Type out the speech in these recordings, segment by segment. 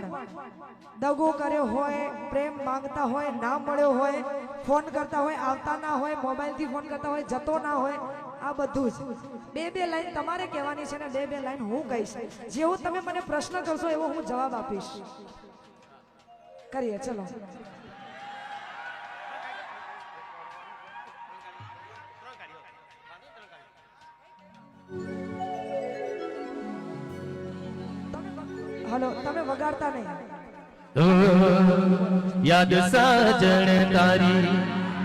પણ દગો કર્યો હોય, પ્રેમ માંગતા હોય, ના મળ્યો હોય, ફોન કરતા હોય, આવતા ના હોય, મોબાઈલથી ફોન કરતા હોય, જતો ના હોય, આ બધું જ બે લાઈન તમારે કહેવાની છે ને બે લાઈન હું કહીશ. જેવો તમે મને પ્રશ્ન કરશો એવો હું જવાબ આપીશ. કરીએ ચલો. હલો, તમે વગાડતા નહીં. યાદ સાજણ તારી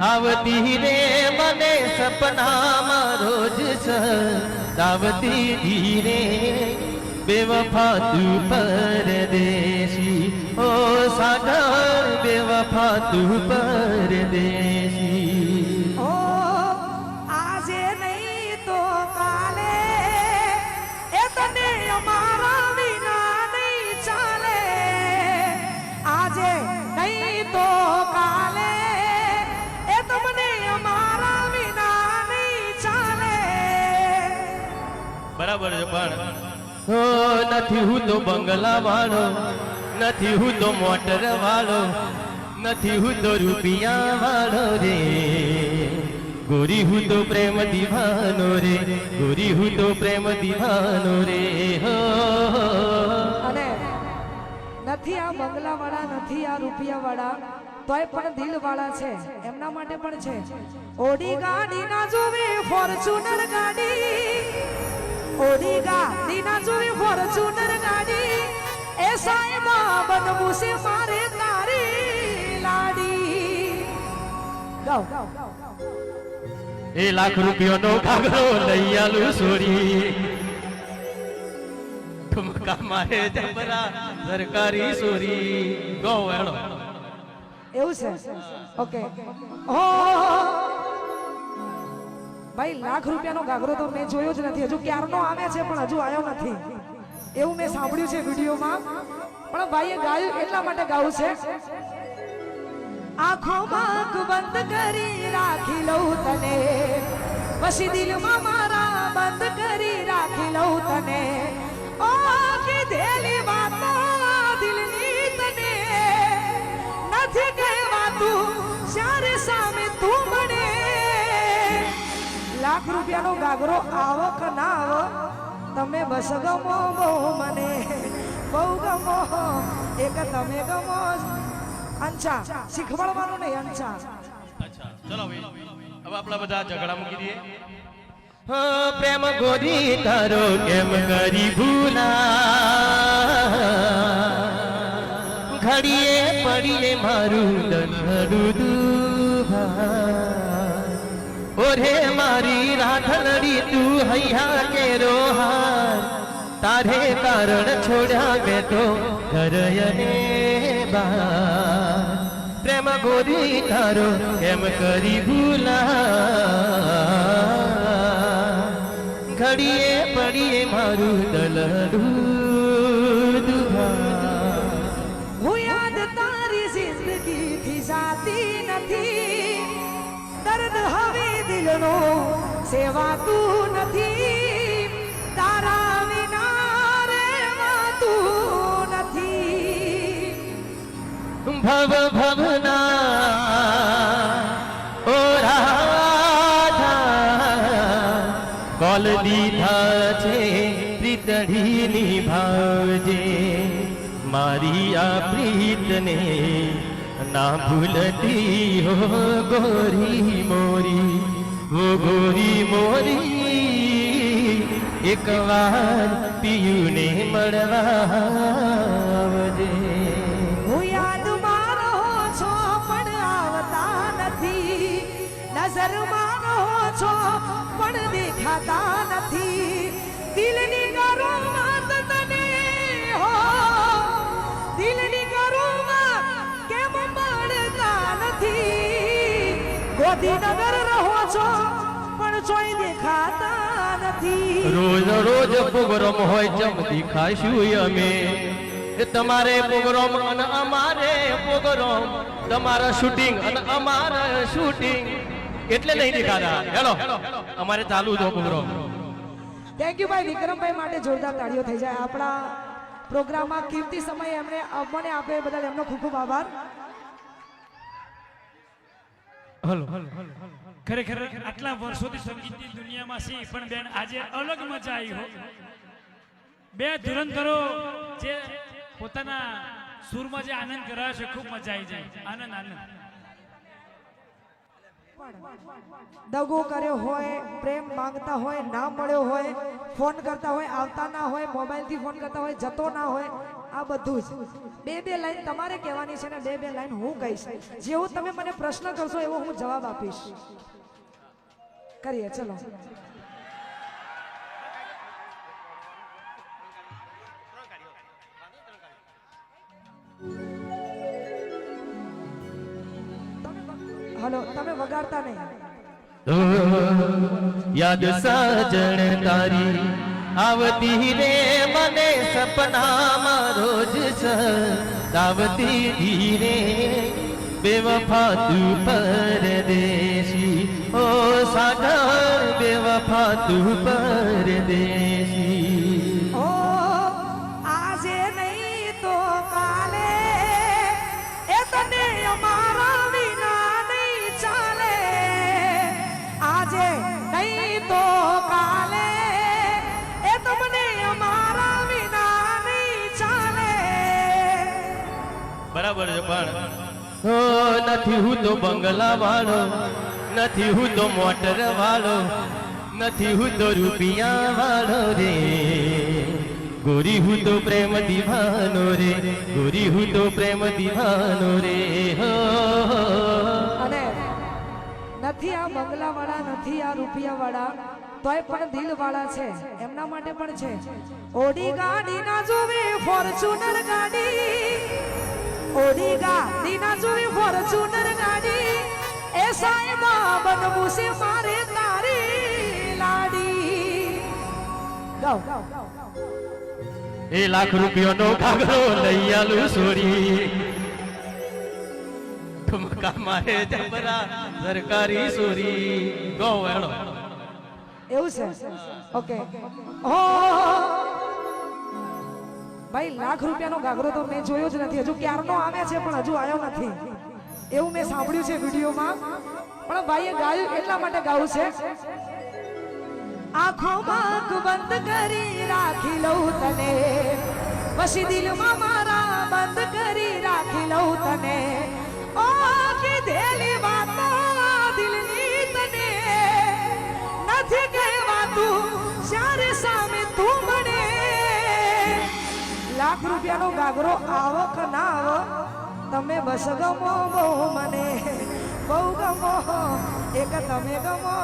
આવતી રે મને સપનામાં રોજ સતાવતી ધીરે બેવફા તું પરદેશી ઓ સાગર બેવફા તું પરદેશી. ઓ આજે નહીં તો કાલે એ તને અમારા વિના નહીં ચાલે. આજે નહીં તો કાલે એ તમને અમારા વિના નહીં ચાલે. બરાબર છે પણ નથી હું તો બંગલા વાળો, નથી હું તો મોટર વાળો, નથી હું તો રૂપિયા વાળો રે ગોરી હું તો પ્રેમ દીવાનો રે, ગોરી હું તો પ્રેમ દીવાનો રે. અને નથી આ બંગલા વાળા, નથી આ રૂપિયા વાળા, તોય પણ દિલ વાળા છે. એમના માટે પણ છે. ઓડી ગાડી ના જોવે ફોર્ચ્યુનર ગાડી, ઓડી ગાડી ના જોવે ફોર્ચ્યુનર ગાડી, એ સાહેબા બનવું છે મારે તારી લાડી. ગાઓ. એ લાખ રૂપિયાનો ઘાઘરો લઈ આલું સોરી ઠુમકા મારે જબરા સરકારી સોરી. ગો હેડો. એવું છે. ઓકે. ઓ ભાઈ, લાખ રૂપિયાનો ઘાઘરો તો મેં જોયો જ નથી. હજુ ક્યારનો આવે છે પણ હજુ આવ્યો નથી એવું મેં સાંભળ્યું છે વિડીયોમાં. પણ ભાઈએ ગાયું એટલા માટે ગાવું છે. આંખોમાં આંખ બંધ કરી રાખી લઉં તને, પછી દિલમાં મારા બંધ કરી રાખી લઉં તને. ઓ કીધેલી વાતો દિલની તને નથી કહેવાતું જ્યારે સામે તું મને. લાખ રૂપિયાનો ઘાઘરો આવો કે ના આવો, તમે બસ ગમો બહુ મને, બહુ ગમો એક તમે ગમો. અંચા શીખવાડવાનું નહીં. અંચા ચલો ભાઈ, હવે આપણા બધા ઝઘડા મૂકી દઈએ. પ્રેમ ગોરી તારો કેમ કરી ભૂલા, ઘડીએ પડીએ મારું દંડું દુભા. ઓરે મારી રાધલડી તું હૈયા કેરો હાર, તારે કારણ છોડ્યા મેં તો ઘરયને બાર. પ્રેમ ગોરી તારો કેમ કરી ભૂલા, ઘડીએ પડીએ મારું દલડું દુભા. હું યાદ તારી જિંદગીથી જાતી નથી, દર્દ હવે દિલનો સેવાતું નથી, તારા વિના રહેવાતું નથી. ભવ ભવના ઓ રાધા કોલ દીધા છે પ્રીતડી નિભાવજે, મારી આ પ્રીતને ના ભૂલતી હો ગોરી મોરી, ઓ ગોરી મોરી એક વાર પિયુને મળવા આવજે. હું યાદમાં રહો છો પણ આવતા નથી, નજરમાં રહો છો પણ દેખાતા નથી, દિલની ગરુમાં તને હો, દિલની ગરુમાં કેમ મળતા નથી. ગોધીનગર રહો છો પણ જોઈ દેખાતા નથી. રોજ રોજ પ્રોગ્રામ હોય ચમ દેખાશું અમે, તમારે પ્રોગ્રામ અને અમારે પ્રોગ્રામ, તમારા શૂટિંગ અને અમારા શૂટિંગ એટલે નહીં દેખાતા. હેલો અમારે ચાલુ જો પ્રોગ્રામ. થેન્ક યુ ભાઈ. વિક્રમભાઈ માટે જોરદાર તાળીઓ થઈ જાય. આપણા પ્રોગ્રામમાં કિંમતી સમય એમણે મને આપે એ બદલ એમનો ખૂબ ખૂબ આભાર. હલો ખરેખર આટલા વર્ષોથી સંગીતની દુનિયામાં છે પણ બેન આજે અલગ મજા આવી હો. બે ધુરંધરો જે પોતાના સુરમાં જે આનંદ કરાવે છે ખૂબ મજા આવી જાય. આનંદ આનંદ. દગો કર્યો હોય, પ્રેમ માંગતા હોય, ના મળ્યો હોય, ફોન કરતા હોય, આવતા ના હોય, મોબાઈલથી ફોન કરતા હોય, જતો ના હોય, આ બધું જ બે લાઈન તમારે કહેવાની છે ને બે લાઈન હું કહીશ. જેવું તમે મને પ્રશ્ન કરશો એવો હું જવાબ આપીશ. કરીએ ચલો. હલો, તમે વગાડતા નહીં. યાદ સાજણ તારી આવતી રે મને સપનામાં રોજ સતાવતી ધીરે બેવફા તું પરદેશી ઓ સાગર બેવફા તું પરદેશી. ઓ આજે નહીં તો કાલે એ તને અમારા વિના નહીં ચાલે. આજે નહીં તો કાલે એ તમને અમારા વિના નહીં ચાલે. બરાબર છે પણ નથી હું તો બંગલા વાળો, નથી હું તો મોટર વાળો, નથી હું તો રૂપિયા વાળો રે ગોરી હું તો પ્રેમ દીવાનો રે ગોરી હું તો પ્રેમ દીવાનો રે. અને નથી આ બંગલા વાળા, નથી આ રૂપિયા વાળા, તોય પણ દિલ વાળા છે. એમના માટે પણ છે. ઓડી ગાડી ના જોવે ફોર્ચ્યુનર ગાડી, ઓડી ગાડી ના જોવે ફોર્ચ્યુનર ગાડી, એ સાહેબા બનવું છે મારે તારી લાડી. ગાઓ. એ લાખ રૂપિયાનો ઘાઘરો લઈ આલું સોરી ઠુમકા મારે જબરા સરકારી સોરી. ગો હેડો. એવું છે. ઓકે. ઓ ભાઈ, લાખ રૂપિયાનો ઘાઘરો તો મેં જોયો જ નથી. હજુ ક્યારનો આવે છે પણ હજુ આવ્યો નથી એવું મેં સાંભળ્યું છે વિડીયોમાં. પણ ભાઈએ ગાયું એટલા માટે ગાવું છે. આંખોમાં આંખ બંધ કરી રાખી લઉં તને, પછી દિલમાં મારા બંધ કરી રાખી લઉં તને. ઓ કીધેલી વાતો દિલની તને નથી કહેવાતું જ્યારે સામે તું મને. લાખ રૂપિયાનો ઘાઘરો આવો કે ના આવો, તમે બસ ગમો બહુ મને, બહુ ગમો. એક તમે ગમો.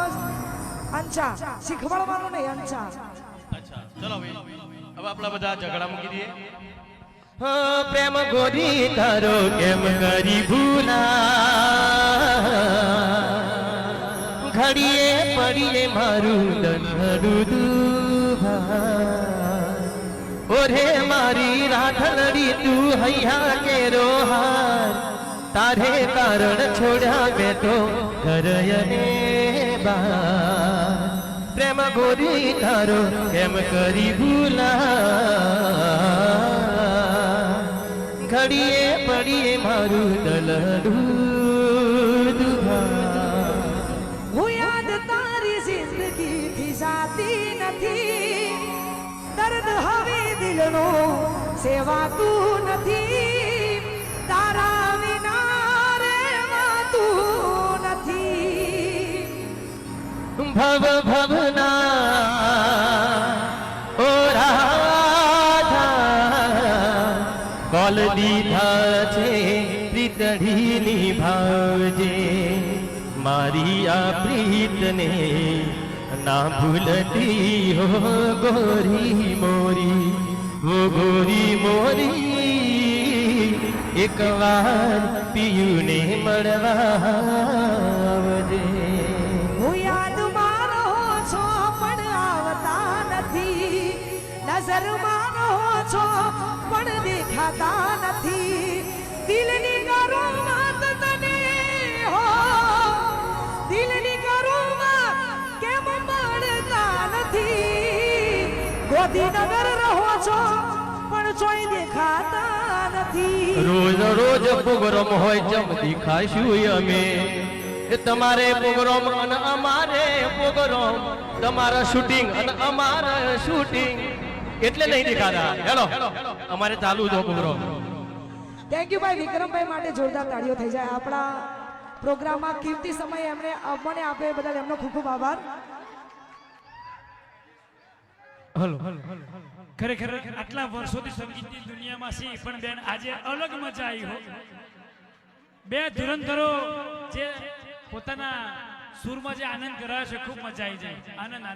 અંચા શીખવાડવાનું નહીં. અંચા અચ્છા ચલો ભાઈ, હવે આપણા બધા ઝઘડા મૂકી દઈએ. પ્રેમ ગોરી તારો કેમ કરી ભૂલા, ઘડીએ પડીએ મારું દનહરું દુભા. ઓરે મારી રાધલડી તું હૈયા કેરો હાર, તારે કારણ છોડ્યા મેં તો ઘરયને બાર. પ્રેમ ગોરી તારો કેમ કરી ભૂલા, ઘડીએ પડીએ મારું દલડું દુભા. હું યાદ તારી જિંદગીથી જાતી નથી, દર્દ હવે દિલનો સેવાતું નથી, તારા વિના રહેવાતું નથી. ભવ ભવના ઓ રાધા કોલ દીધા છે પ્રીતડી નિભાવજે, મારી આ પ્રીતને ના ભૂલતી હો ગોરી મોરી, ઓ ગોરી મોરી. એક વાર પિયુને મળવા આવજે. હું યાદમાં રહો છો પણ આવતા નથી, નજરમાં રહો છો પણ દેખાતા નથી. દિલની કરું વાત તને હો, દિલની કરું વાત કેમ મળતા નથી. ગોધીનગર રહો છો પણ ચોઈ નથી રોજ રોજ પ્રોગ્રામ હોય ચમ દેખાશું અમે એ તમારે પ્રોગ્રામ અને અમારે પ્રોગ્રામ તમારા શૂટિંગ અને અમારે શૂટિંગ એટલે નહીં દેખાતા હેલો અમારે ચાલુ જો પ્રોગ્રામ થેન્ક યુ ભાઈ વિક્રમભાઈ માટે જોરદાર તાળીઓ થઈ જાય આપણા પ્રોગ્રામમાં કિંમતી સમય એમણે અમને આપે બદલ એમનો ખૂબ ખૂબ આભાર હલો ખરેખર આટલા વર્ષોથી સંગીતની દુનિયામાં છે પણ બેન આજે અલગ મજા આવી હો બે ધુરંધરો જે પોતાના સૂરમાં જે આનંદ કરાવે છે ખૂબ મજા આવી જાય આનંદ